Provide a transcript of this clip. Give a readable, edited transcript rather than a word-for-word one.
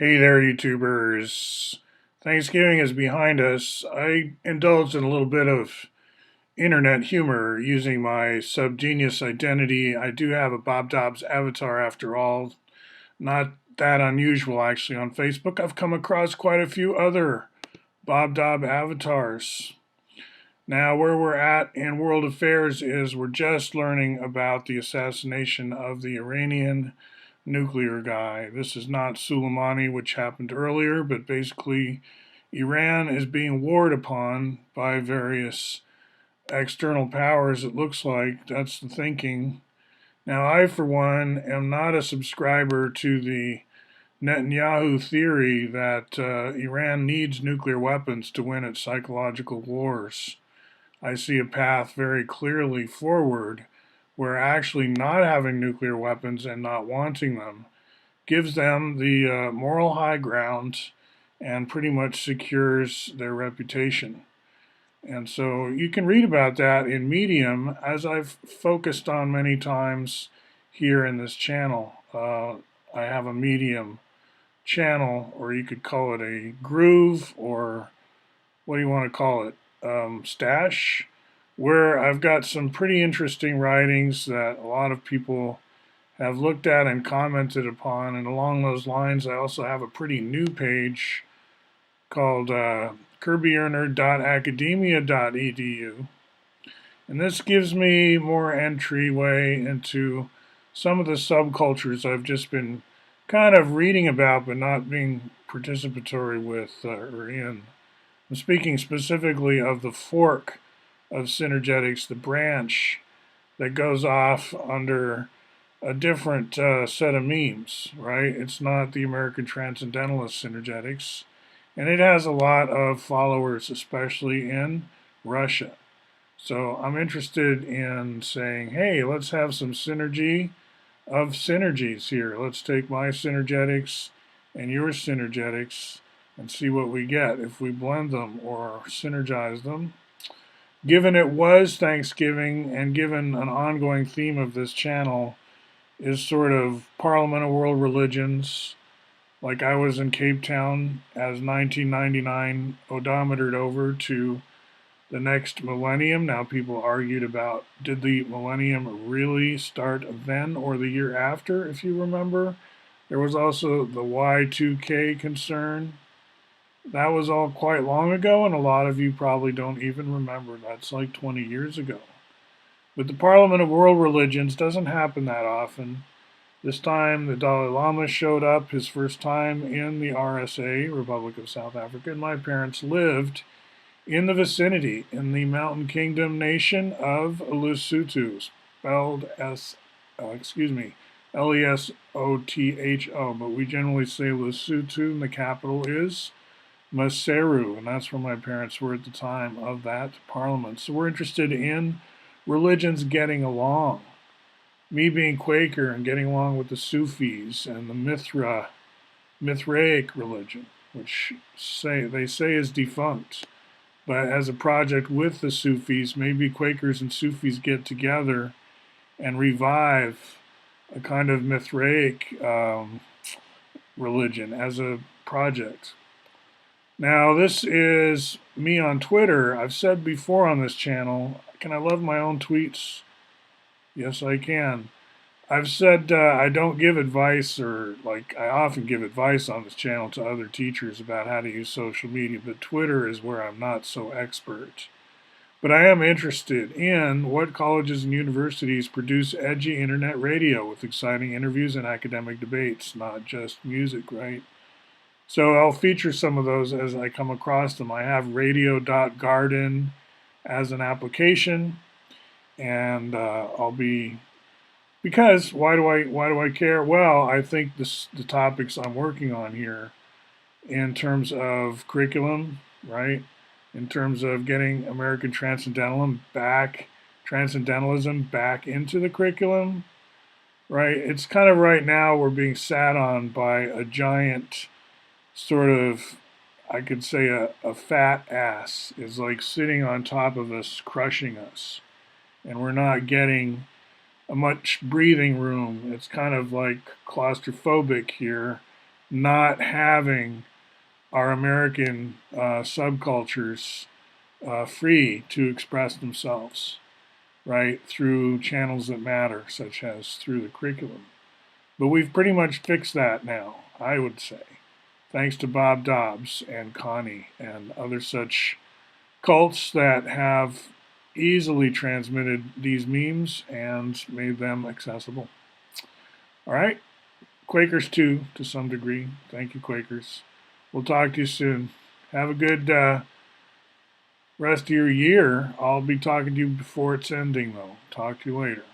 Hey there, YouTubers. Thanksgiving is behind us. I indulged in a little bit of internet humor using my Subgenius identity. I do have a Bob Dobbs avatar after all. Not that unusual, actually, on Facebook. I've come across quite a few other Bob Dobb avatars. Now, where we're at in world affairs is we're just learning about the assassination of the Iranian nuclear guy. This is not Soleimani, which happened earlier, but basically, Iran is being warred upon by various external powers, it looks like. That's the thinking. Now, I, for one, am not a subscriber to the Netanyahu theory that Iran needs nuclear weapons to win its psychological wars. I see a path very clearly forward where actually not having nuclear weapons and not wanting them gives them the moral high ground and pretty much secures their reputation. And so you can read about that in Medium, as I've focused on many times here in this channel. I have a Medium channel, or you could call it a groove, or what do you want to call it? Stash, where I've got some pretty interesting writings that a lot of people have looked at and commented upon. And along those lines, I also have a pretty new page called kirbyearner.academia.edu. And this gives me more entryway into some of the subcultures I've just been kind of reading about but not being participatory with or in. I'm speaking specifically of the fork of synergetics, the branch that goes off under a different set of memes, right? It's not the American Transcendentalist synergetics, and it has a lot of followers, especially in Russia. So I'm interested in saying, hey, let's have some synergy of synergies here. Let's take my synergetics and your synergetics and see what we get if we blend them or synergize them. Given it was Thanksgiving and given an ongoing theme of this channel is sort of Parliament of World Religions, like I was in Cape Town as 1999 odometered over to the next millennium. Now people argued about, did the millennium really start then or the year after, if you remember. There was also the Y2K concern. That was all quite long ago, and a lot of you probably don't even remember. That's like 20 years ago. But the Parliament of World Religions doesn't happen that often. This time the Dalai Lama showed up his first time in the RSA, Republic of South Africa, and my parents lived in the vicinity in the mountain kingdom nation of Lesotho, spelled Lesotho, but we generally say Lesotho, and the capital is Maseru, and that's where my parents were at the time of that parliament. So we're interested in religions getting along. Me being Quaker and getting along with the Sufis and the Mithraic religion, which they say is defunct. But as a project with the Sufis, maybe Quakers and Sufis get together and revive a kind of Mithraic religion as a project. Now, this is me on Twitter. I've said before on this channel, can I love my own tweets? Yes, I can. I've said I don't give advice, or like I often give advice on this channel to other teachers about how to use social media, but Twitter is where I'm not so expert. But I am interested in what colleges and universities produce edgy internet radio with exciting interviews and academic debates, not just music, right? So I'll feature some of those as I come across them. I have radio.garden as an application, and I'll be, because why do I care? Well, I think the topics I'm working on here in terms of curriculum, right? In terms of getting American transcendentalism back into the curriculum, right? It's kind of right now we're being sat on by a giant sort of, I could say a fat ass is like sitting on top of us, crushing us. And we're not getting a much breathing room. It's kind of like claustrophobic here not having our American subcultures free to express themselves, right, through channels that matter, such as through the curriculum. But we've pretty much fixed that now, I would say, thanks to Bob Dobbs and Connie and other such cults that have easily transmitted these memes and made them accessible. All right, Quakers too, to some degree. Thank you, Quakers. We'll talk to you soon. Have a good rest of your year. I'll be talking to you before it's ending, though. Talk to you later.